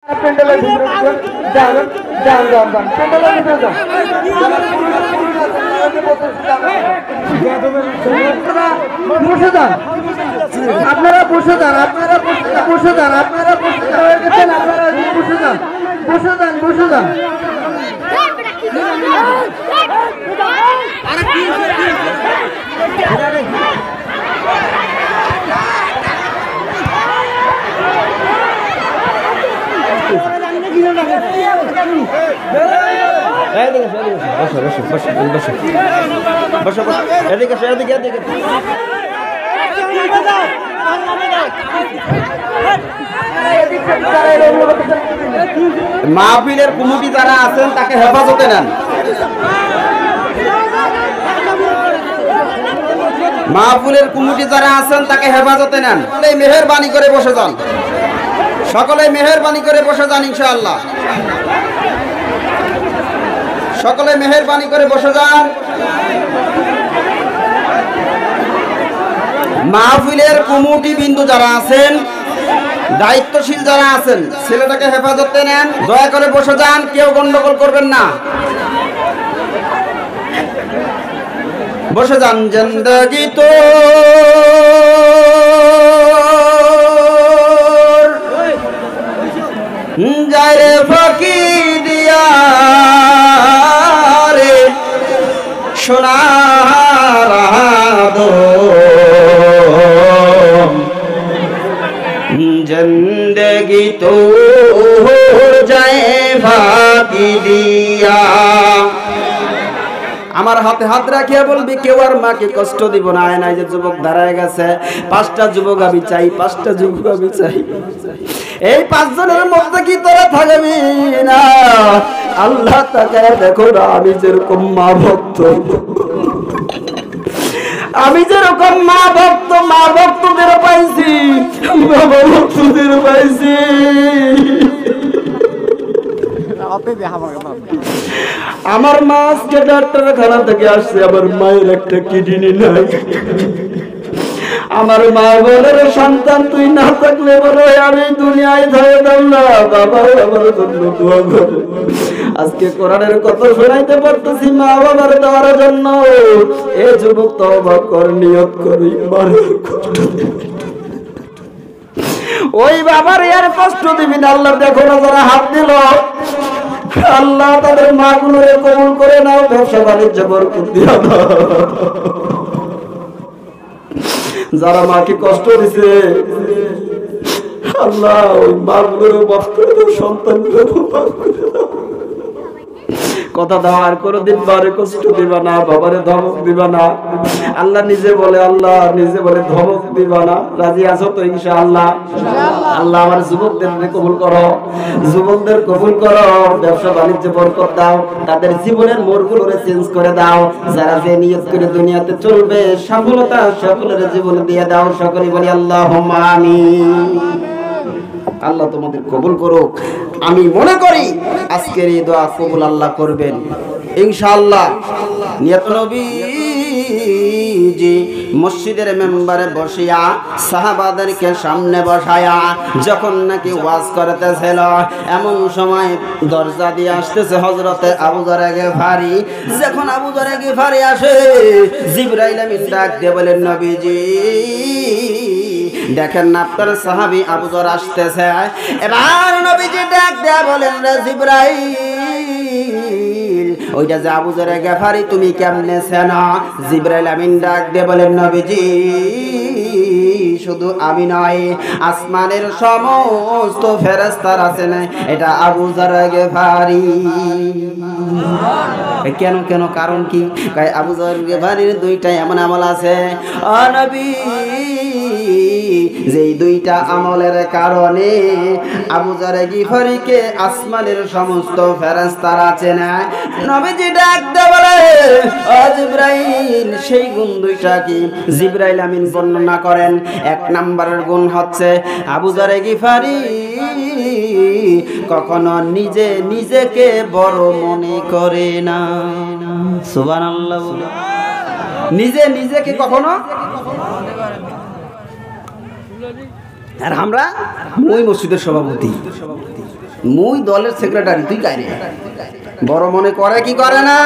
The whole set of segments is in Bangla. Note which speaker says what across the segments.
Speaker 1: প্যান্ডেলের ভিতরে যান যান যান যান প্যান্ডেলের ভিতরে যান বসে যান আপনারা বসে যান আপনারা বসে যান আপনারা হয়ে গেছেন আপনারা বসে যান বসে যান বসে যান
Speaker 2: মাহফিলের কমিটি যারা আছেন তাকে হেফাজতে নেন। মাহফিলের কমিটি যারা আছেন তাকে হেফাজতে নেন। মেহেরবানি করে বসে যান, সকলে মেহেরবানি করে বসে যান ইনশাআল্লাহ। সকলে মেহেরবানি করে বসে যান। মাহফিলের কমিটি বিন্দু যারা আছেন, দায়িত্বশীল যারা আছেন, ছেলেটাকে হেফাজতে নেন, দয়া করে বসে যান, কেউ গন্ডগোল করবেন না, বসে যান। জিন্দেগি তো যায় রে ফাঁকি দিয়া রে সোনার জিন্দেগি তো যায় ফাঁকি দিয়া। আমার হাতে হাত রাখিয়া বলবি কেউ আর মাকে কষ্ট দিব না। আয় নাই যে যুবক দাঁড়ায় গেছে, 5টা যুবক আমি চাই, 5টা যুবক আমি চাই। এই 5 জনের মধ্যে কি তোরা থাকবি না? আল্লাহ তাকে দেখো না, আমি যেরকম মা ভক্ত, আমি যেরকম মা ভক্তদের পাইছি, বাবা ভক্তদের পাইছি। আমার মা আজকে ডাক্তারখানা থেকে আসছে, আমার মায়ের একটা কিডনি নাই। আমার মা বলে সন্তান তুই না থাকলে বলো আমি দুনিয়ায় থাকতাম না, বাবা আমার জন্য দোয়া করে। আজকে কোরআনের কথা শোনাইতে পারতেছি মা বাবার দেওয়ার জন্য। এ যুবক তওবা কর, নিয়ত করি মারের কষ্ট দিবি, ওই বাবার আর কষ্ট দিবি না। আল্লাহ দেখো না যারা হাত দিল, আল্লাহ তাদের মা গুলোরে কবুল করে নাও, ব্যবসা বাণিজ্য বরকত দিয়া দাও। যারা মাকে কষ্ট দিছে আল্লাহ ওই মা গুলোরে মাফ করে দাও, সন্তান গুলো মাফ করে দাও। কথা দাও আর কোনদিন বারে কষ্ট দিবা না, বাবারে ধমক দিবা না। আল্লাহ নিজে বলে, আল্লাহ নিজে বলে ধমক দিবা না। রাজি আছো তো ইনশাআল্লাহ? আল্লাহ আমার যুবকদের কবুল করো, যুবকদের কবুল করো, ব্যবসা বাণিজ্য বরকত দাও, তাদের জীবনের মোড়গুলোরে চেঞ্জ করে দাও। যারা যে নিয়ত করে দুনিয়াতে চলবে সফলতা সকলের জীবনে দিয়ে দাও। সকলে বলি আল্লাহুম্মা আমিন। আল্লাহ তোমাদের কবুল করুক। আমি মনে করি আজকের এই দোয়া কবুল আল্লাহ করবেন ইনশাআল্লাহ। নিয়ত নবীজি মসজিদের মেম্বারে বসিয়া সাহাবাদেরকে সামনে বসায়া যখন নাকি ওয়াজ করতেছিল, এমন সময় দরজা দিয়ে আসতেছে হযরতে আবু যর গিফারি। যখন আবু যর গিফারি আসে, জিবরাইল আমিন ডাক দিয়ে বলেন, নবীজি দেখেন না আপনার সাহাবী আবু যর আসতেছে। এবার নবীজি ডাক দেয়া বলেন, রে জিবরাইল, ওইটা যে আবু যর গিফারি তুমি কেমনে চেনা? জিবরাইল আমিন ডাক দিয়ে বলেন, নবীজি শুধু আমি নয়, আসমানের সমস্ত ফেরেশতারা আছেন, এটা আবু যর গিফারি। কেন কেন কারণ কি? আবু যর গিফারির 2টা এমন আমল আছে ও নবী, যেই 2টা আমলের কারণে আবু যর গিফারিকে আসমানের সমস্ত ফেরেশতারা চেনে। নবীজি ডাক দিয়ে বলে, ও জিবরাইল সেই গুণ 2টা কি? জিবরাইল আমিন বর্ণনা করেন। 1 নম্বরের গুণ হচ্ছে আবু যর গিফারি কখনো নিজেকে বড় মনে করে না। সুবহানাল্লাহ। নিজেকে কখনো আর আমরা মুই মসজিদের সভাপতি, মুই দলের সেক্রেটারি, তুই কাই রে? বড় মনে করে কি করে না?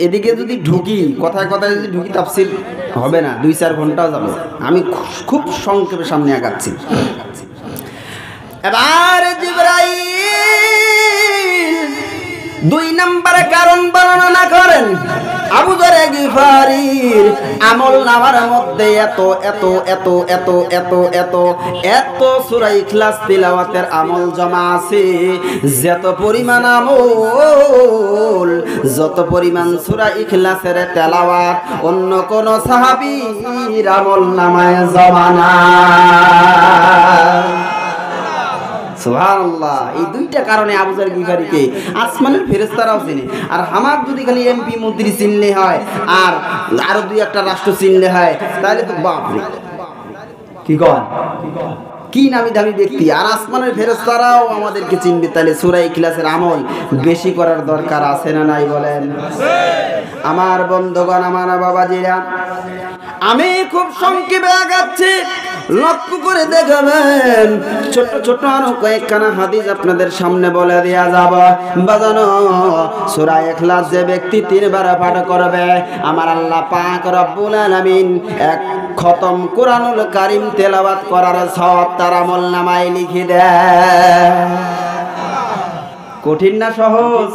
Speaker 2: এদিকে যদি ঢুকি, কথায় কথায় যদি ঢুকি, তাফসীর হবে না, 2-4 ঘন্টা যাবে। আমি খুব সংক্ষেপে সামনে আগাচ্ছি। এবার জিবরাইল 2 নম্বরে কারণ বর্ণনা করেন। আবু যর গিফারীর আমল নামার মধ্যে এত এত এত এত এত এত এত সূরা ইখলাস তিলাওয়াতের আমল জমা আছে, যত পরিমাণ আমল, যত পরিমাণ সূরা ইখলাসের তেলাওয়াত অন্য কোন সাহাবীর আমল নামায় জমা না। সুবহানাল্লাহ। এই 2টা কারণে আবু যর গিফারীকে আসমানের ফেরেশতারাও চিনে। আর হামাক যদি খালি এমপি মন্ত্রী চিনলে হয় আর আরো 2-1টা রাষ্ট্র চিনলে হয়, তাহলে তো বাপরে কি কন, কি নামি দামি ব্যক্তি। আর আসমানের ফেরেশতারাও আমাদেরকে চিনবে, তাহলে সূরা ইখলাসের আমল বেশি করার দরকার আছে না নাই বলেন? আমার বন্ধুগণ, আমার বাবাজিরা, আমি খুব সংক্ষেপে আগাচ্ছি, লক্ষ্য করে দেখবেন। ছোট ছোট আরো কয়েকখানা হাদিস আপনাদের সামনে বলে দেয়া যাব। বাজানো সূরা ইখলাস যে ব্যক্তি 3 বার পাঠ করবে, আমার আল্লাহ পাক রব্বুল আলামিন 1 খতম কোরআনুল কারীম তেলাওয়াত করার সওয়াব তার আমলনামায় লিখে দেয়। কঠিন না সহজ?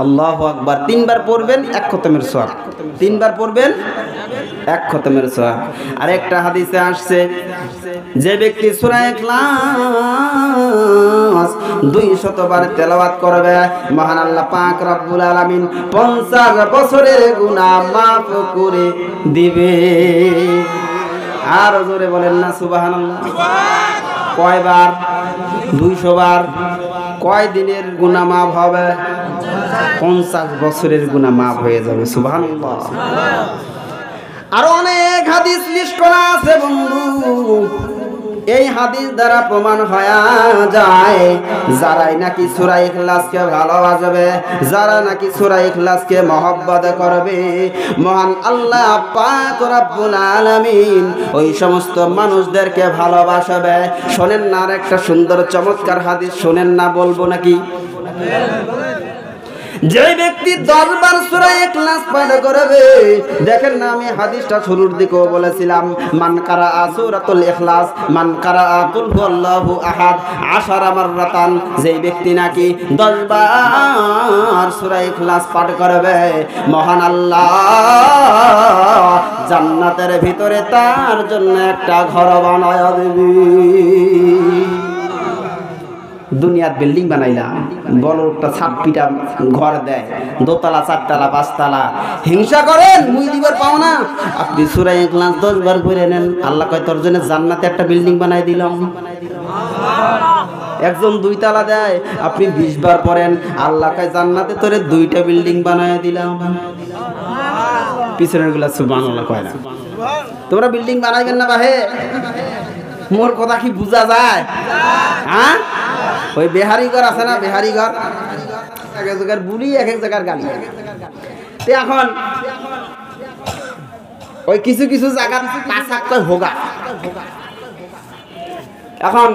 Speaker 2: আল্লাহু আকবার। 3 বার পড়বেন 1 খতমের সওয়াব, 3 বার পড়বেন 1 খতমের সওয়াব। আর একটা হাদিসে আসছে, যে ব্যক্তি সূরা ইখলাস 200 বার তেলাওয়াত করবে, মহান আল্লাহ পাক রব্বুল আলামিন 50 বছরের গুনাহ মাফ করে দিবে। আর জোরে বলেন না সুবহানাল্লাহ। কয়বার? 200 বার। কয় দিনের গুনাহ মাফ হবে? 50 বছরের গুনাহ মাফ হয়ে যাবে। সুবহানাল্লাহ। আরো অনেক হাদিস লিস্ট করা আছে বন্ধু। এই হাদিস দ্বারা প্রমাণ হয়ে যায়, যারাই নাকি সূরা ইখলাসকে ভালোবাসবে, যারা নাকি সূরা ইখলাসকে মহব্বত করবে, মহান আল্লাহ পাক রব্বুল আলামিন ওই সমস্ত মানুষদেরকে ভালোবাসবে। শোনেন না, আর একটা সুন্দর চমৎকার হাদিস শোনেন না, বলবো নাকি? যে ব্যক্তি 10 বার সূরা ইখলাস পাঠ করবে, দেখেন না, আমি হাদিসটা শুরুর দিকেও বলেছিলাম, মান কারাআ সূরাতুল ইখলাস, মান কারাআ কুল হুয়াল্লাহু আহাদ 10 মাররাতান, যে ব্যক্তি নাকি 10 বার সূরা ইখলাস পাঠ করবে, মহান আল্লাহ জান্নাতের ভিতরে তার জন্য একটা ঘর বানায় দিবে। দুনিয়ার বিল্ডিং বানাইলাম, বড় একটা ছাপ্পিটা ঘর দেয়, 2 তলা 4 তলা 5 তলা। হিংসা করেন, মুই দিবার পাও না। আপনি সূরা ইখলাস 10 বার পড়ে নেন, আল্লাহ কয় তোর জন্য জান্নাতে একটা বিল্ডিং বানাই দিলাম। একজন 2 তলা দেয়, আপনি 20 বার পড়েন, আল্লাহ কয় জান্নাতে তোরে 2টা বিল্ডিং বানাই দিলাম। পিছনের গুলা সুবহানাল্লাহ কয় না। তোমরা বিল্ডিং বানাইবেন না বাহে? মোর কথা কি বুঝা যায়? হ্যাঁ, ওই বেহারি ঘর আছে না, বেহারি ঘর, এক এক জায়গার বুলি, এক এক জায়গার গালি। তো এখন ওই কিছু কিছু জায়গা পাশাক কয় হোগা। এখন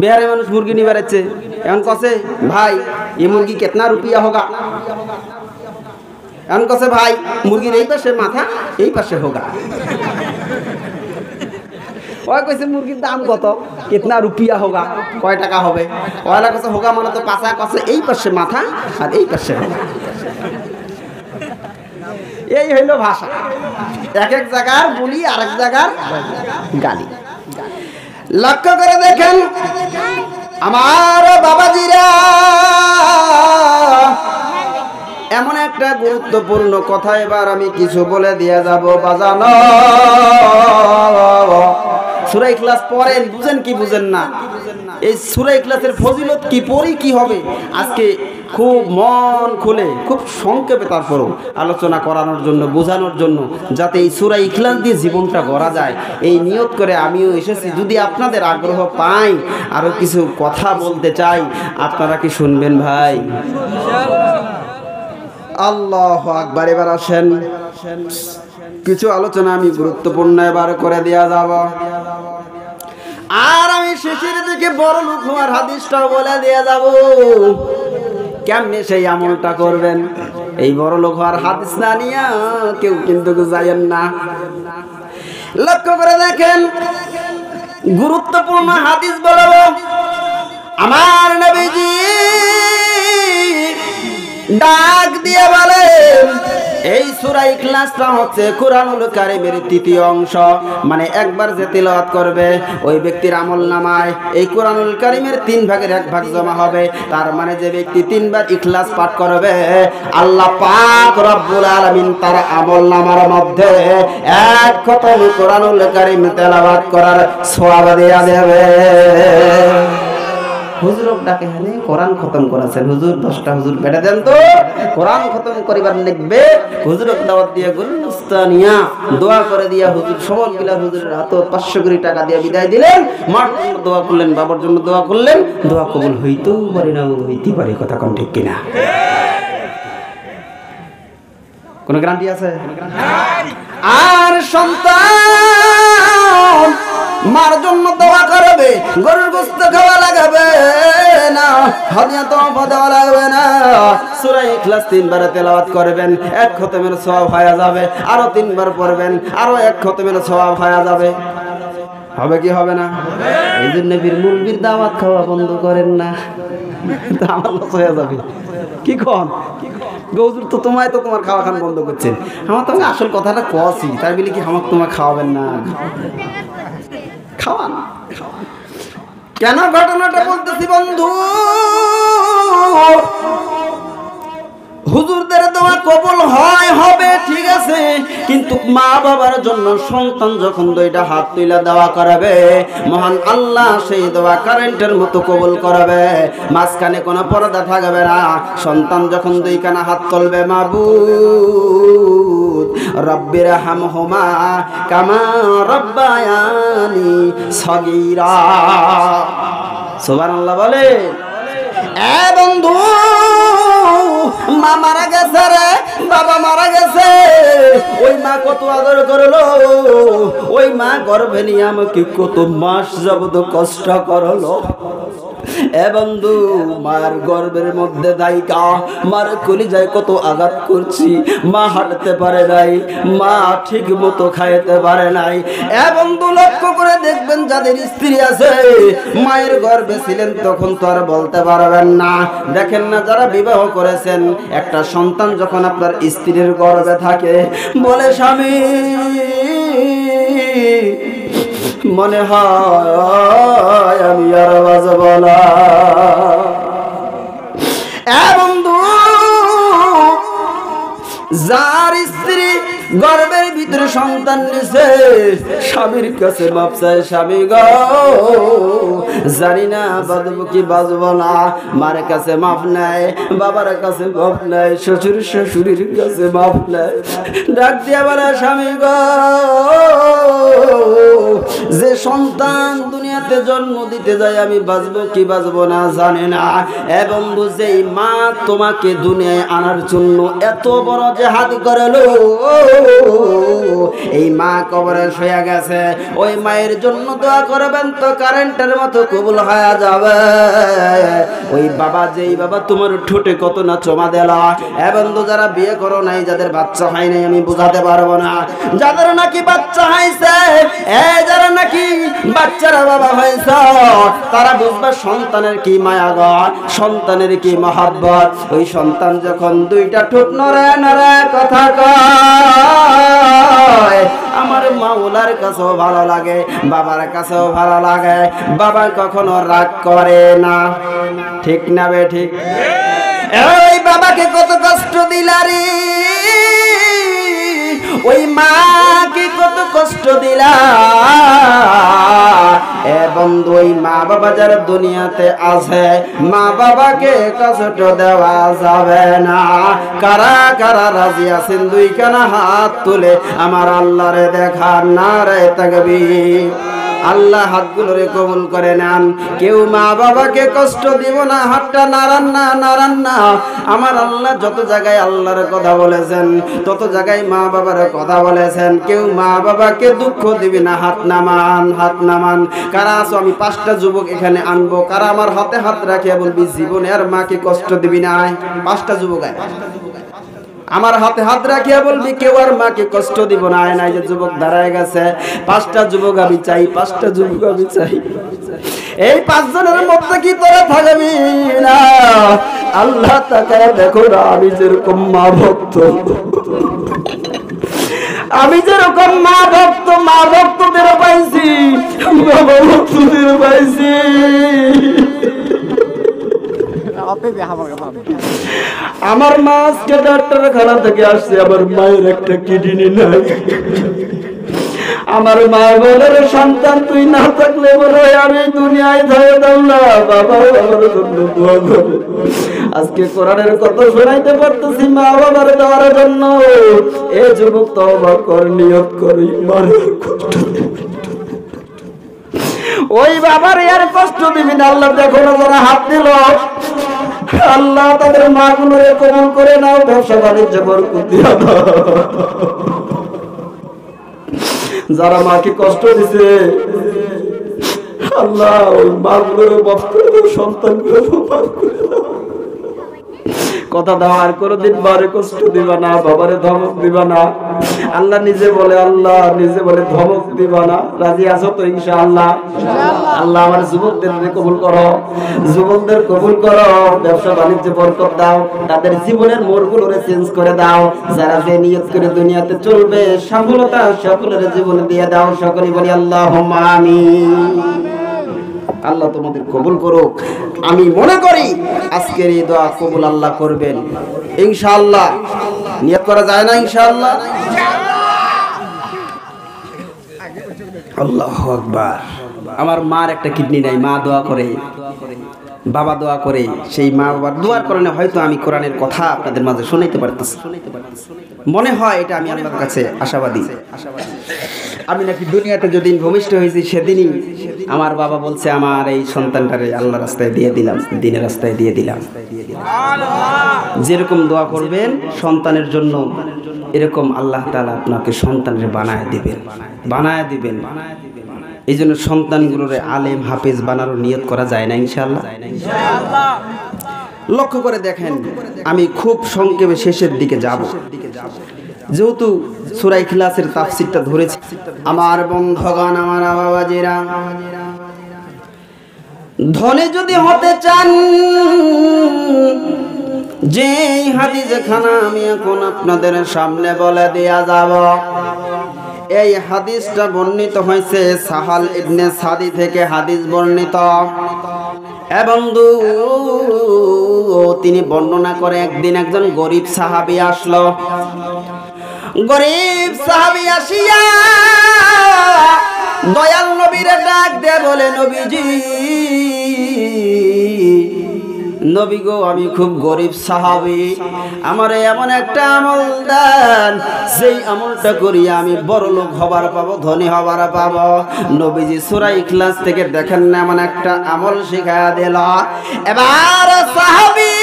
Speaker 2: বিহারে মানুষ মুরগি নিয়ে বেড়াচ্ছে, এখন কছে ভাই এ মুরগি কেতনা রুপিয়া হোগা। এখন কছে ভাই মুরগির এই পাশে মাথা, এই পাশে হোগা। ওই কইছে মুরগির দাম কত, কিতনা রুপিয়া হোগা, কয় টাকা হবে। ওইলা কছে হোগা মানে তো পাশা, কছে এই পাশে মাথা আর এই পাশে হোগা। এই হইল ভাষা, এক এক জায়গার বলি, আরেক জায়গার গালি। লক্ষ্য করে দেখেন আমার বাবাজিরা, এমন একটা গুরুত্বপূর্ণ কথা এবার আমি কিছু বলে দিয়ে যাব। বাজানো সূরা ইখলাস পড়েন, বুঝেন কি বুঝেন না? এই সূরা ইখলাসের ফজিলত কি, পড়ি কি হবে, আজকে খুব মন খুলে খুব সংক্ষেপে তারপরও আলোচনা করানোর জন্য, বোঝানোর জন্য, যাতে এই সূরা ইখলাস দিয়ে জীবনটা গড়া যায়, এই নিয়ত করে আমিও এসেছি। যদি আপনাদের আগ্রহ পাই, আরো কিছু কথা বলতে চাই, আপনারা কি শুনবেন ভাই? আল্লাহু আকবার। এবার আসেন কিছু আলোচনা আমি গুরুত্বপূর্ণ এবার করে দেয়া যাব, আর আমি শেষের দিকে বড় লোক হওয়ার হাদিসটাও বলে দিয়ে যাব। কেমনে সেই আমলটা করবেন, এই বড় লোক হওয়ার হাদিস না নিয়ে কেউ কিন্তু যায়েন না। লক্ষ্য করে দেখেন, গুরুত্বপূর্ণ হাদিস বলবো। আমার নবীজি ডাক দিয়ে বলেন, এই সূরা ইখলাসটা হচ্ছে কুরআনুল কারীমের তৃতীয় অংশ, মানে একবার যে তিলাওয়াত করবে ওই ব্যক্তির আমলনামায় এই কুরআনুল কারীমের 3 ভাগের 1 ভাগ জমা হবে। তার মানে যে ব্যক্তি 3 বার ইখলাস পাঠ করবে, আল্লাহ পাক রব্বুল আলামিন তার আমলনামার মধ্যে 1 খতম কুরআনুল কারীম তেলাওয়াত করার সওয়াব দেয়া দেবে। হুজুর ডাকে হানে কোরআন খতম করেছেন, হুজুর 10টা হুজুর বেটা দেন তো কোরআন খতম করিবার লিখবে। হুজুর দাওয়াত দিয়া গুলস্তানিয়া দোয়া করে দিয়া হুজুর সবল গিলা হুজুরের হাতে 500 কোটি টাকা দিয়া বিদায় দিলেন। মার জন্য দোয়া করলেন, বাবার জন্য দোয়া করলেন, দোয়া কবুল হইতেও পারে না হইতে পারে, কথা কোন ঠিক কিনা? কোন গ্যারান্টি আছে? আর সন্তান মার জন্য দোয়া করবে, গরুর গোশত খাওয়া লাগবে না, হাদিয়া তোফা দেওয়া লাগবে না, সূরা ইখলাস 3 বার তেলাওয়াত করবেন, 1 খতমের সওয়াব হয়ে যাবে। আরো 3 বার পড়বেন, আরো 1 খতমের সওয়াব হয়ে যাবে। হবে কি হবে না? এই জন্য মুলবির দাওয়াত খাওয়া বন্ধ করেন না, তা আমার লস হয়ে যাবে। কি কোন গৌজুর তো তোমায় তো তোমার খাওয়া খান বন্ধ করছেন, আমার তোমাকে আসল কথাটা কছি, তাই বলি কি আমাকে তোমার খাওয়াবেন না? খাওয়ান। কেন ঘটনাটা বলতেছি বন্ধু, হুজুরদের দোয়া কবুল হয় হবে ঠিক আছে, কিন্তু মা বাবার জন্য সন্তান যখন 2টা হাত তুলে দোয়া করাবে, মহান আল্লাহ সেই দোয়া কারেন্টের মতো কবুল করাবে, মাঝখানে কোনো পর্দা থাকবে না। সন্তান যখন 2 কানা হাত তুলবে, মাবুদ রব্বির হামহুমা কামা রব্বায়ানি সগীরা, সুবহানাল্লাহ বলে। এ বন্ধু, মা মারা গেছে রে, বাবা মারা গেছে, ওই মা কত আদর করলো, ওই মা গর্ভে নিয়ে আমাকে কত মাস যাবত কষ্ট করলো। এ বন্ধু, মার গর্ভের মধ্যে দায়িকা, মার কলিজায় কত আঘাত করছি, মা হাঁটতে পারে নাই, মা ঠিক মতো খাইতে পারে নাই। এ বন্ধু, লক্ষ্য করে দেখবেন যাদের স্ত্রী আছে মায়ের গর্ভে ছিলেন তখন তো আর বলতে পারবেন না। দেখেন না যারা বিবাহ করেছেন, একটা সন্তান যখন আপনার স্ত্রীর গর্ভে থাকে, বলে স্বামী মনে হয় আমি আর বাঁচব না। বন্ধু, যার স্ত্রী গর্ভের ভিতরে সন্তান নিছে, স্বামীর কাছে মাপ চায়, স্বামী গো জানি না বাঁচব কি বাঁচব না। মার কাছে মাপ নাই, বাবার কাছে মাপ নাই, শ্বশুর শাশুড়ির কাছে মাপ নাই, ডাক দিয়া বলে স্বামী গো, যে সন্তান দুনিয়াতে জন্ম দিতে যায় আমি বাঁচব কি বাঁচব না জানে না। এবং যেই মা তোমাকে দুনিয়ায় আনার জন্য এত বড় জিহাদ করলো, এই মা কবরে শুয়ে গেছে, ওই মায়ের জন্য দোয়া করবেন তো কারেন্টের মতো কবুল হয়ে যাবে। ওই বাবা, যেই বাবা তোমার ঠোঁটে কত না চমা দিলা। এবং যারা বিয়ে করো নাই, যাদের বাচ্চা হয় নাই, আমি বুঝাতে পারবো না, যাদের নাকি বাচ্চা হয়েছে, যারা নাকি বাচ্চারা বাবা হয়েছে, তারা বুঝবে সন্তানের কি মায়া গো, সন্তানের কি মহাব্বত। ওই সন্তান যখন 2টা ঠোঁট নড়ে নড়ে কথা কয়, আমার মাওলার কাছেও ভালো লাগে, বাবার কাছেও ভালো লাগে। বাবা কখনো রাগ করে না, ঠিক না বে ঠিক? এই বাবাকে কত কষ্ট দিলারি, ওই মাকে কত কষ্ট দিলা। এবং ওই মা বাবা যারা দুনিয়াতে আছে, মা বাবাকে কষ্ট দেওয়া যাবে না। কারা কারা রাজি আছেন 2 কানা হাত তুলে আমার আল্লাহরে দেখা, নারে তাকবীর। আল্লাহ হাতগুলোরে কবুল করে নেন। কেউ মা বাবাকে কষ্ট দিব না, হাতটা নাড়ান না, নাড়ান না। আমার আল্লাহ যত জায়গায় আল্লাহর কথা বলেছেন তত জায়গায় মা বাবার কথা বলেছেন। কেউ মা বাবাকে দুঃখ দিবি না, হাত নামান, হাত নামান। কারা আছো আমি 5টা যুবক এখানে আনবো, কারা আমার হাতে হাত রাখিয়া বলবি জীবনে আর মাকে কষ্ট দিবি না। 5টা যুবক আমার হাতে হাত রাখিয়া বলবি কেউ আর মাকে কষ্ট দিব না। আয় নাই যে যুবক দাঁড়ায় গেছে, 5টা যুবক আমি চাই, 5টা যুবক আমি চাই। এই 5 জনের মধ্যে কি তোরা থাকবি না? আল্লাহ তাকায় দেখো না, আমি যেরকম মা ভক্ত, আমি যেরকম মা ভক্তদের পাইছি, বাবা ভক্তদের পাইছি। আমার মা আজকে ডাক্তারখানা থেকে আসছে, আমার মায়ের একটা কিডনি নাই। আমার মা বলে সন্তান তুই না থাকলে বলে আমি দুনিয়ায় থাকতাম না। বাবা আমার জন্য দোয়া করে। আজকে কোরআনের কথা শোনাইতে পারতেছি মা বাবার দেওয়ার জন্য। এ যুবক তওবা কর, নিয়ত করি মায়ের কষ্ট ওই বাবার আর কষ্ট দিবি না। আল্লাহ দেখো না যারা হাত দিল, আল্লাহ তাদের মা গুলোরে কবুল করে নাও, ব্যবসা বাণিজ্য বরকত দিয়া দাও। যারা মাকে কষ্ট দিছে আল্লাহ ওই মা গুলোরে মাফ করে দাও, সন্তান গুলোরে মাফ করে দাও। কথা দাও আর কোনদিন বারে কষ্ট দিবা না, বাবারে ধমক দিবা না। আল্লাহ নিজে বলে, আল্লাহ নিজে বলে ধমক দিবা না। রাজি আছো তো ইনশাআল্লাহ? আল্লাহ আমার যুবকদের কবুল করো, যুবকদের কবুল করো, ব্যবসা বাণিজ্যে বরকত দাও, তাদের জীবনের মোড়গুলোরে চেঞ্জ করে দাও। যারা যে নিয়ত করে দুনিয়াতে চলবে সফলতা সকলের জীবনে দিয়ে দাও। সকলেই বলি আল্লাহুম্মা আমিন। আল্লাহ তোমাদের কবুল করুক। আমি মনে করি আজকের এই দোয়া কবুল আল্লাহ করবেন ইনশাআল্লাহ। নিয়ত করা যায় না ইনশাআল্লাহ? আল্লাহু আকবার। আমার মার একটা কিডনি নাই, মা দোয়া করে, বাবা দোয়া করে। সেই মা বাবার দোয়ার কারণে হয়তো আমি কোরআনের কথা আপনাদের মাঝে শোনাইতে পারতেছি। মনে হয় এটা আমি আল্লাহর কাছে আশাবাদী। আমি নাকি দুনিয়াতে যেদিন ভূমিষ্ঠ হয়েছি সেদিনই আমার বাবা বলছে আমার এই সন্তানটারে আল্লাহর রাস্তায় দিয়ে দিলাম, দ্বীনের রাস্তায় দিয়ে দিলাম। যেরকম দোয়া করবেন সন্তানের জন্য, এরকম আল্লাহ তাআলা আপনাকে সন্তানের বানায় দিবেন, বানায় দিবেন। এই জন্য সন্তানগুলোরে আলেম হাফেজ বানানোর নিয়ত করা যায় না ইনশাআল্লাহ? লক্ষ্য করে দেখেন, আমি খুব সংক্ষেপে শেষের দিকে যাব। যেহেতু সূরা ইখলাসের তাফসীরটা ধরেছি, আমার বন্ধুগণ, আমার বাবাজিরা, ধনী যদি হতে চান, যে হাদিস খানা আমি এখন আপনাদের সামনে বলে দেয়া যাব, এই হাদিসটা বর্ণিত হয়েছে সাহাল ইবনে সাদি থেকে হাদিস বর্ণিত। এবং তিনি বর্ণনা করে একদিন একজন গরিব সাহাবী আসলো। গরিব সাহাবী আসিয়া দয়াল নবীর ডাক দিয়ে বলে, নবীজি, নবী গো, আমি খুব গরিব সাহাবী, আমার এমন একটা আমল দেন যেই আমলটা করিয়া আমি বড় লোক হবার পাবো, ধনী হবার পাবো। নবীজি সূরা ইখলাস থেকে দেখেন না এমন একটা আমল শিখায়া দিল। এবার সাহাবী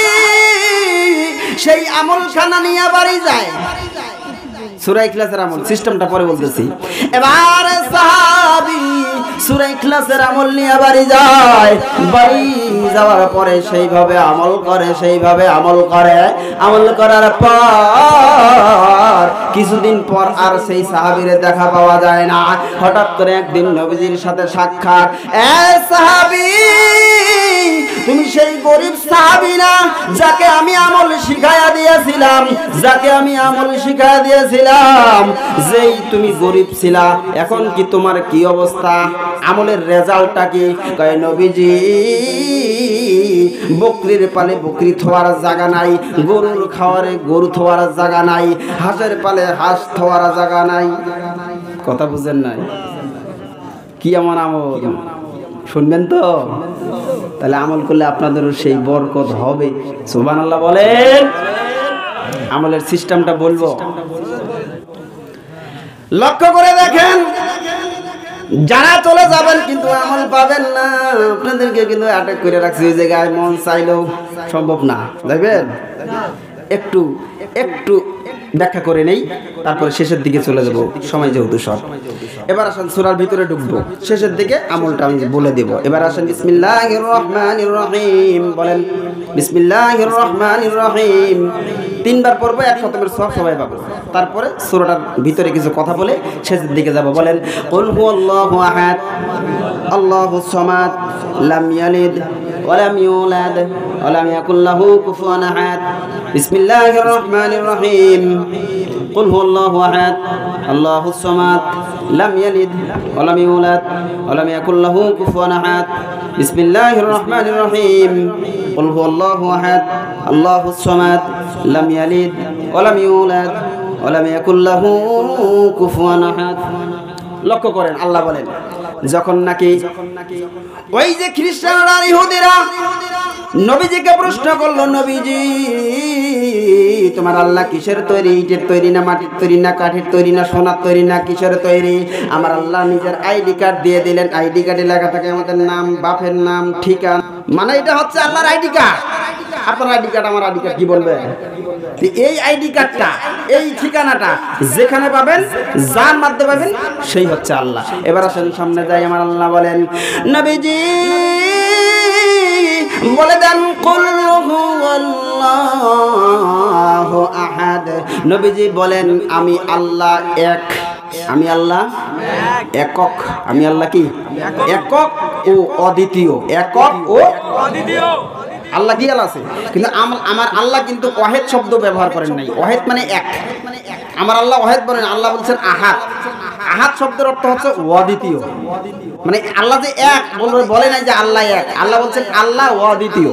Speaker 2: সেই আমলখানা নিয়ে বাড়ি যায়। সূরা ইখলাসের আমল সিস্টেমটা পরে বলতেছি। এবার সাহাবী সূরা ইখলাসের আমল নিয়ে বাড়ি যায়। বাড়ি যাওয়ার পরে সেইভাবে আমল করে, সেইভাবে আমল করে। আমল করার পর কিছুদিন পর আর সেই সাহাবীরে দেখা পাওয়া যায় না। হঠাৎ করে একদিন নবীজির সাথে সাক্ষাৎ। এ সাহাবী, তুমি সেই গরিব সাহাবী না যাকে আমি আমল শিখায়া দিয়েছিলাম, যাকে আমি আমল শিখায়া দিয়েছিলাম? যেই তুমি গরিব ছিলা, এখন কি তোমার কি অবস্থা? আমলের রেজাল্টটা কি? কয়, নবীজি, বকরির পালে বকরি থোয়ার জায়গা নাই, গরুর খাওয়ারে গরু থোয়ার জায়গা নাই, হাঁসের পালে হাঁস থোয়ার জায়গা নাই। কথা বুঝেন নাই? কি এমন আমল শুনবেন তো? তাহলে আমল করলে আপনাদেরও সেই বরকত হবে। সুবহানাল্লাহ বলেন। আমলের সিস্টেমটা বলবো, লক্ষ্য করে দেখেন। যারা চলে যাবেন কিন্তু আমল পাবেন না, আপনাদেরকে কিন্তু অ্যাটাক করে রাখছে ওই জায়গায়, মন চাইলেও সম্ভব না। দেখবেন একটু একটু ব্যাখ্যা করে নেই, তারপরে শেষের দিকে চলে যাব, সময় যেহেতু সব। এবার আসেন সূরার ভিতরে ঢুকবো, শেষের দিকে আমলটা আমি বলে দেব। এবার আসেন বিসমিল্লাহির রহমানির রহিম, বলেন বিসমিল্লাহির রহমানির রহিম। তিনবার পড়বো, এক খতমের সওয়াব সবাই পাবো। তারপরে সূরাটার ভিতরে কিছু কথা বলে শেষের দিকে যাব। বলেন কুল হুয়াল্লাহু আহাদ আল্লাহুস সামাদ লাম ইয়ালিদ ওয়ালাম ইউলাদ ওয়ালাম ইয়াকুল লাহু কুফুয়ান আহাদ। বিসমিল্লাহির রহমানির রহিম। কুল হুয়াল্লাহু আহাদ আল্লাহুস সামাদ লাম ইয়ালিদ ওয়ালাম ইউলাদ ওয়ালাম ইয়াকুল লাহু কুফুয়ান আহাদ। বিসমিল্লাহির রহমানির রহিম। কুল হুয়াল্লাহু আহাদ আল্লাহুস সামাদ লাম ইয়ালিদ ওয়ালাম ইউলাদ ওয়ালাম ইয়াকুল লাহু কুফুয়ান আহাদ। লক্ষ্য করেন, আল্লাহ বলেন যখন নাকি ওই যে খ্রিস্টানরা আর ইহুদিরা নবীজিকে প্রশ্ন করলো, নবীজি তোমার আল্লাহ কিসের তৈরি? ইটের তৈরি না মাটির তৈরি না কাঠের তৈরি না সোনার তৈরি না কিসের তৈরি? আমার আল্লাহ নিজের আইডি কার্ড দিয়ে দিলেন, আইডি কার্ডে লেখা থাকে আমাদের নাম, বাপের নাম, ঠিকানা, মানে এটা হচ্ছে আল্লাহর আইডি কার্ড। আপনার আইডি কার্ড আমার আইডি কার্ড কি বলবে? এই আইডি কার্ডটা, এই ঠিকানাটা যেখানে পাবেন, যার মাধ্যমে পাবেন, সেই হচ্ছে আল্লাহ। এবার আসেন সামনে যাই। আমার আল্লাহ বলেন নবীজি বলে দেন কুল হুয়াল্লাহু আহাদ। নবীজি বলেন আমি আল্লাহ এক, আমি আল্লাহ একক, আমি আল্লাহ কি একক ও অদ্বিতীয়, একক ও অদ্বিতীয়। আল্লাহ কি আল্লাহ আছে, কিন্তু আমার আল্লাহ কিন্তু ওয়াহেদ শব্দ ব্যবহার করেন নাই। ওয়াহেদ মানে এক, আমার আল্লাহ ওয়াহেদ বলেন, আল্লাহ বলছেন আহাদ। আহাদ শব্দের অর্থ হচ্ছে অদ্বিতীয়, মানে আল্লাহ যে এক বলে নাই যে আল্লাহ এক, আল্লাহ বলছেন আল্লাহ অদ্বিতীয়,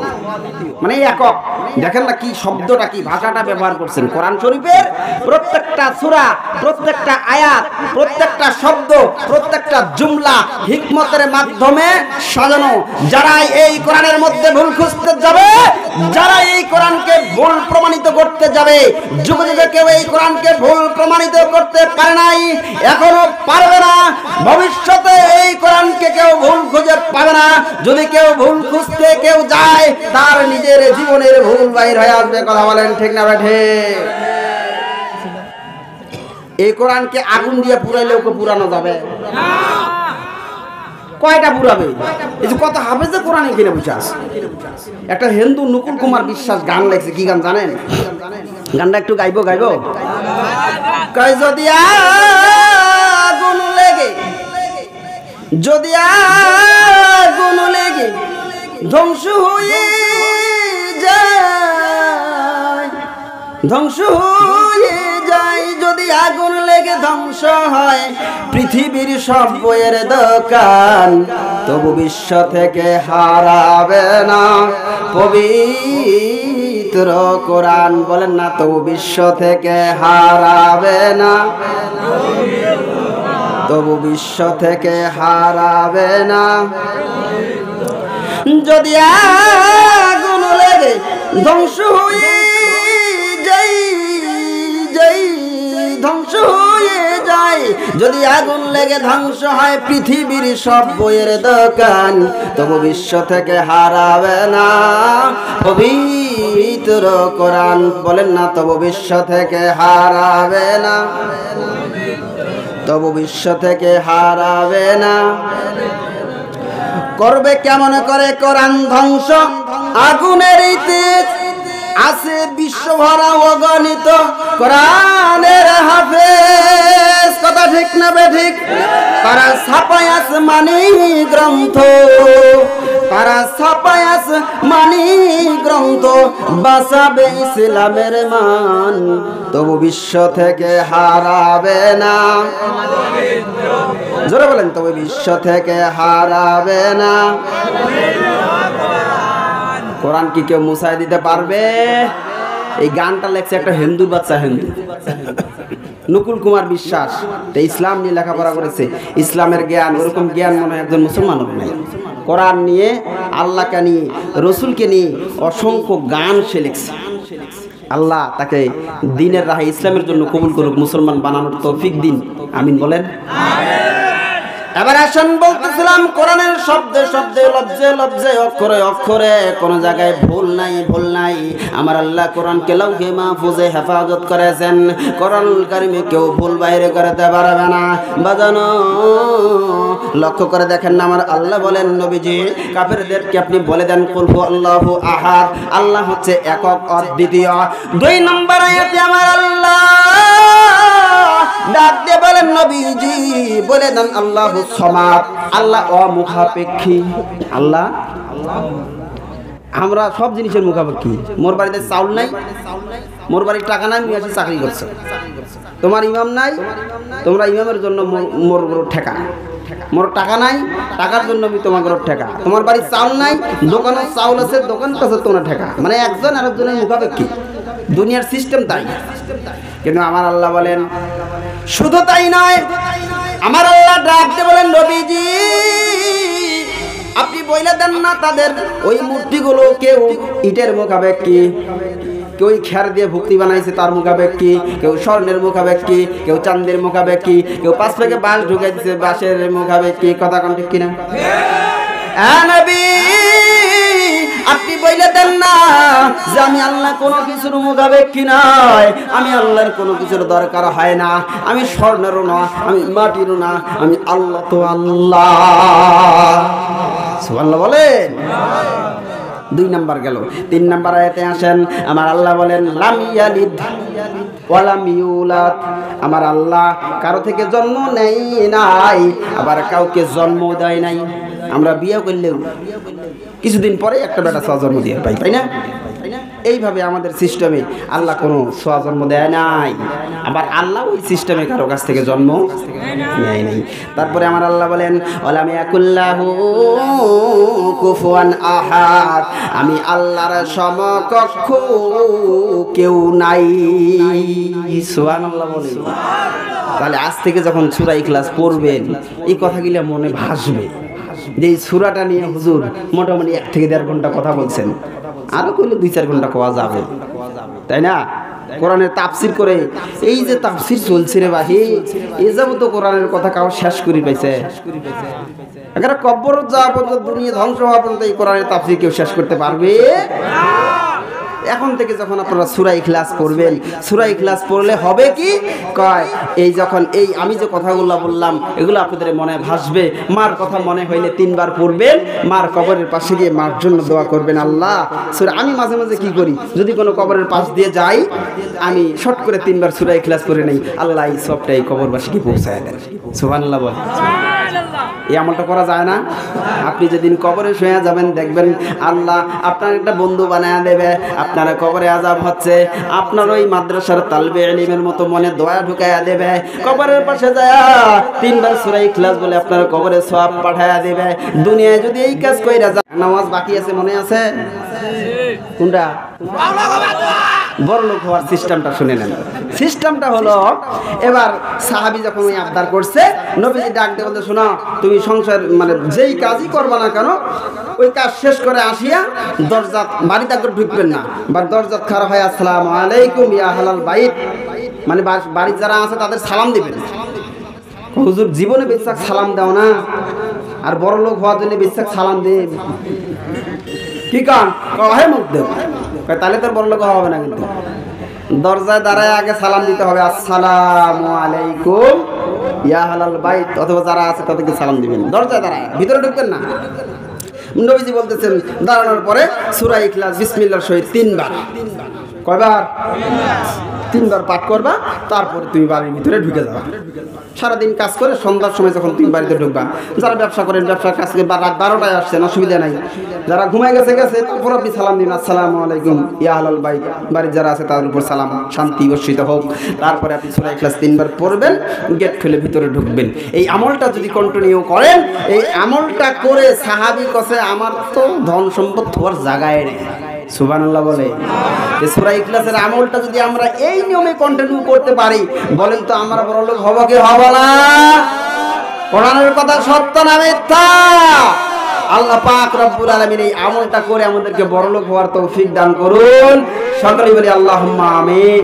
Speaker 2: মানে একক। দেখেন না কি শব্দটা, কি ভাষাটা ব্যবহার করছেন। কোরআন শরীফের প্রত্যেকটা সূরা, প্রত্যেকটা আয়াত, প্রত্যেকটা শব্দ, প্রত্যেকটা জুমলা হিকমতের মাধ্যমে সাজানো। যারা এই কোরআনের মধ্যে ভুল খুঁজতে যাবে, যারা এই কোরআনকে ভুল প্রমাণিত করতে যাবে, যুগে যুগে কেউ এই কোরআনকে ভুল প্রমাণিত করতে পারে নাই, এখনো পারবে না, ভবিষ্যতে এই কোরআনকে কেউ ভুল খুঁজে পাবে না। যদি কেউ ভুল খুঁজতে কেউ যায়, তার নিজের জীবনের ভুল বাইর হয়ে আসবে। কথা বলেন ঠিক না বেঠে? এই কোরআনকে আগুন দিয়ে পুরাইলেও কেউ পুরানো যাবে না। কয়টা পুরাবে? এই যে কত হাফেজে কোরআন কিনে বসে আছে। একটা হিন্দু নকুল কুমার বিশ্বাস গান লেখছে, কি গান জানেন? গানটা একটু গাইবো কয় যদি আগুন লেগে, যদি আগুন লেগে ধ্বংস হয়ে যায়, ধ্বংস হয়ে যায়, যদি আগুন লেগে ধ্বংস হয় পৃথিবীর সব বইয়ের দোকান, তবু বিশ্ব থেকে হারাবে না পবিত্র কোরআন। বলেন না, তবু বিশ্ব থেকে হারাবে না, তবু বিশ্ব থেকে হারাবে না। যদি আগুন লেগে ধ্বংস হয়ে যাই, ধ্বংস হয়ে যায়, যদি আগুন লেগে ধ্বংস হয় পৃথিবীর সব বইয়ের দোকান, তবু বিশ্ব থেকে হারাবে না পবিত্র কোরআন। বলেন না, তবু বিশ্ব থেকে হারাবে না, তবু বিশ্ব থেকে হারাবে না। করবে কেমন করে কোরআন ধ্বংস? আগুনের তেজ আছে বিশ্বভরা অগণিত কোরআনের হাফেজ। কথা ঠিক না বেঠিক? তারা ছাপায় আসমানি গ্রন্থ, তারা ছাপায় আসমানি গ্রন্থ, বাঁচাবে ইসলামের মান, তবু বিশ্ব থেকে হারাবে না। জোরে বলেন, তবু বিশ্ব থেকে হারাবে না। কোরআন কি কেউ মুছায় দিতে পারবে? এই গানটা লেখছে একটা হিন্দুর বাচ্চা, হিন্দু নকুল কুমার বিশ্বাস। ইসলাম নিয়ে লেখাপড়া করেছে, ইসলামের জ্ঞান, ওরকম জ্ঞান মনে হয় একজন মুসলমানও নেই। কোরআন নিয়ে, আল্লাহকে নিয়ে, রসুলকে নিয়ে অসংখ্য গান সে লিখছে। আল্লাহ তাকে দ্বীনের রাহে, ইসলামের জন্য কবুল করুক, মুসলমান বানানোর তৌফিক দিন। আমিন বলেন। এবার আসেন বলতেছিলাম কোরআনের শব্দে শব্দে লফজে লফজে অক্ষরে অক্ষরে কোন জায়গায় ভুল নাই আমার আল্লাহ কোরআনকে লাউহে মাহফুজে হেফাজত করেছেন কোরআনুল কারীমে কেউ ভুল বাইরে করতে পারবে না বাজানো লক্ষ্য করে দেখেন না আমার আল্লাহ বলেন নবীজি কাফেরদেরকে আপনি বলে দেন কুল হু আল্লাহু আহাদ আল্লাহ হচ্ছে একক অদ্বিতীয় 2 নম্বর আয়াতে আমার আল্লাহ ডাক দিয়ে বলেন নবীজি বলে দেন আল্লাহু সামাদ আল্লাহ অমুখাপেক্ষী আল্লাহ আমরা সব জিনিসের মুখাপেক্ষী মোর বাড়িতে চাউল নাই মোর বাড়ির টাকা নাই আমি আসি চাকরি করছো তোমার ইমাম নাই তোমরা ইমামের জন্য মোর ঠেকা মোর টাকা নাই টাকার জন্য আমি তোমার ঠেকা তোমার বাড়ির চাউল নাই দোকানে চাউল আছে দোকান কাছে তোমার ঠেকা মানে একজন আরেকজনের মুখাপেক্ষী দুনিয়ার সিস্টেম তাই কিন্তু আমার আল্লাহ বলেন শুধু তাই নয় আমার আল্লাহ ডাকতে বলেন নবীজি আপনি বইলে দেন না তাদের ওই মূর্তিগুলো কেউ ইটের মুখাপেক্ষী কেউ খের দিয়ে ভক্তি বানাইছে তার মুখাপেক্ষী কেউ স্বর্ণের মুখাপেক্ষী কেউ চাঁদের মুখাপেক্ষী কেউ 5 থেকে বাঁশ ঢুকাই দিচ্ছে বাঁশের মুখাপেক্ষী কথা কোন ঠিক কিনা নবী আপনি বইলে দেন না যে আমি আল্লাহ কোনো কিছুর মুখাপেক্ষী নয় আমি আল্লাহর কোনো কিছুর দরকার হয় না আমি স্বর্ণেরও না আমি মাটিরও না আমি আল্লাহ তো আল্লাহ সুবহানাল্লাহ বলেন 2 নাম্বার গেল 3 নাম্বার আয়াতে আসেন আমার আল্লাহ বলেন লাম ইয়ালিদ ওয়া লাম ইউলাদ আমার আল্লাহ কারো থেকে জন্ম নেই নাই আবার কাউকে জন্ম দেয় নাই আমরা বিয়ে করলেও কিছুদিন পরে একটা বেটা জন্ম দিয়ে পাই তাই না এইভাবে আমাদের সিস্টেমে আল্লাহ কোনো জন্ম দেয় নাই আবার আল্লাহ ওই সিস্টেমে কারো কাছ থেকে জন্ম নেয় নাই তারপরে আমার আল্লাহ বলেন ওয়ালাম ইয়াকুল্লাহু কুফুয়ান আহাদ আমি আল্লাহর সমকক্ষ কেউ নাই সুবহানাল্লাহ বলেন তাহলে আজ থেকে যখন সূরা ইখলাস পড়বেন এই কথাগুলো মনে ভাসবে যে এই সূরাটা নিয়ে হুজুর মোটামুটি 1 থেকে 1.5 ঘন্টা কথা বলছেন আরো কইলে 2-4 ঘন্টা কোয়া যাবে তাই না কোরআনের তাফসীর করে এই যে তাফসীর চলছে রে ভাই এই যাবত কোরআনের কথা কাও শেষ করি পাইছে এখানে কবর যাওয়া পর্যন্ত দুনিয়া ধ্বংস হওয়া পর্যন্ত এই কোরআনের তাফসীর কেউ শেষ করতে পারবে এখন থেকে যখন আপনারা সূরা ইখলাস পড়বেন সূরা ইখলাস পড়লে হবে কি কয় এই যখন এই আমি যে কথাগুলো বললাম এগুলো আপনাদের মনে ভাসবে মার কথা মনে হইলে 3 বার পড়বেন মার কবরের পাশে গিয়ে মার জন্য দোয়া করবেন আল্লাহ সূরা আমি মাঝে মাঝে কি করি যদি কোনো কবরের পাশ দিয়ে যাই আমি শর্ট করে 3 বার সূরা ইখলাস পড়ে নেই আল্লাহ এই সবটা এই কবরবাসীকে পৌঁছায় দেন সুবহানাল্লাহ বল এই আমলটা করা যায় না আপনি যেদিন কবরে শুয়ে যাবেন দেখবেন আল্লাহ আপনার একটা বন্ধু বানায়া দেবে আপনারা কবরে আযাব হচ্ছে আপনার ওই মাদ্রাসার তালবে ইলমের মতো মনে দয়া ঢুকায়া দেবে কবরের পাশে যায় 3 বার সূরা ইখলাস বলে আপনার কবরে সওয়াব পাঠায়া দেবে দুনিয়ায় যদি এই কাজ কইরা যায় নামাজ বাকি আছে মনে আছে কোনটা বড় লোক হওয়ার সিস্টেমটা শুনে নেন সিস্টেমটা হলো এবার সাহাবী যখন ওই আবদার করছে নবীজি ডাক দিয়ে বলতে শোনো তুমি সংসার মানে যেই কাজই করবা না কেন ওই কাজ শেষ করে আসিয়া দরজা বাড়িতে করে ঢুকবেন না বা দরজা খাড়া হয় আসসালামু আলাইকুম ইয়া আহলাল বাইত মানে বাড়ির যারা আছে তাদের সালাম দিবেন হুজুর জীবনে বিশ্বাস সালাম দাও না আর বড় লোক হওয়ার জন্য বিশ্বাস সালাম দেব কি কান কহে মুখ দেব তাহলে তোর বড় লোক হবে না কিন্তু দরজায় দাঁড়ায় আগে সালাম দিতে হবে আসসালামু আলাইকুম ইয়া আহলাল বাইত অথবা যারা আছে তাদেরকে সালাম দিবেন দরজায় দাঁড়ায় ভিতরে ঢুকবেন না নবীজি বলতেছেন দাঁড়ানোর পরে সূরা ইখলাস বিসমিল্লাহর সহিত 3 বার কয়বার 3 বার পাঠ করবা তারপরে তুমি বাড়ির ভিতরে ঢুকে যাবা সারাদিন কাজ করে সন্ধ্যার সময় যখন তুমি বাড়িতে ঢুকবা যারা ব্যবসা করেন ব্যবসার কাজ করে রাত 12টায় আসছেন অসুবিধা নাই যারা ঘুমায় গেছে তারপর আপনি সালাম দিন আসসালামু আলাইকুম ইয়া আহলাল বাইত বাড়ির যারা আছে তাদের উপর সালাম শান্তি বর্ষিত হোক তারপরে আপনি সূরা ইখলাস 3 বার পড়বেন গেট খুলে ভিতরে ঢুকবেন এই আমলটা যদি কন্টিনিউ করেন এই আমলটা করে সাহাবী কসে আমার তো ধন সম্পদ হওয়ার জায়গায় নেই সুবহানাল্লাহ বলে এই সূরা ইখলাসের আমলটা যদি আমরা এই নিয়মে কন্টিনিউ করতে পারি বলেন তো আমরা বড় লোক হব কি হব না কোরআনের কথা সত্য না মিথ্যা আল্লাহ পাক রব্বুল আলামিন এই আমলটা করে আমাদেরকে বড় লোক হওয়ার তৌফিক দান করুন সকলেই বলি আল্লাহুম্মা আমিন।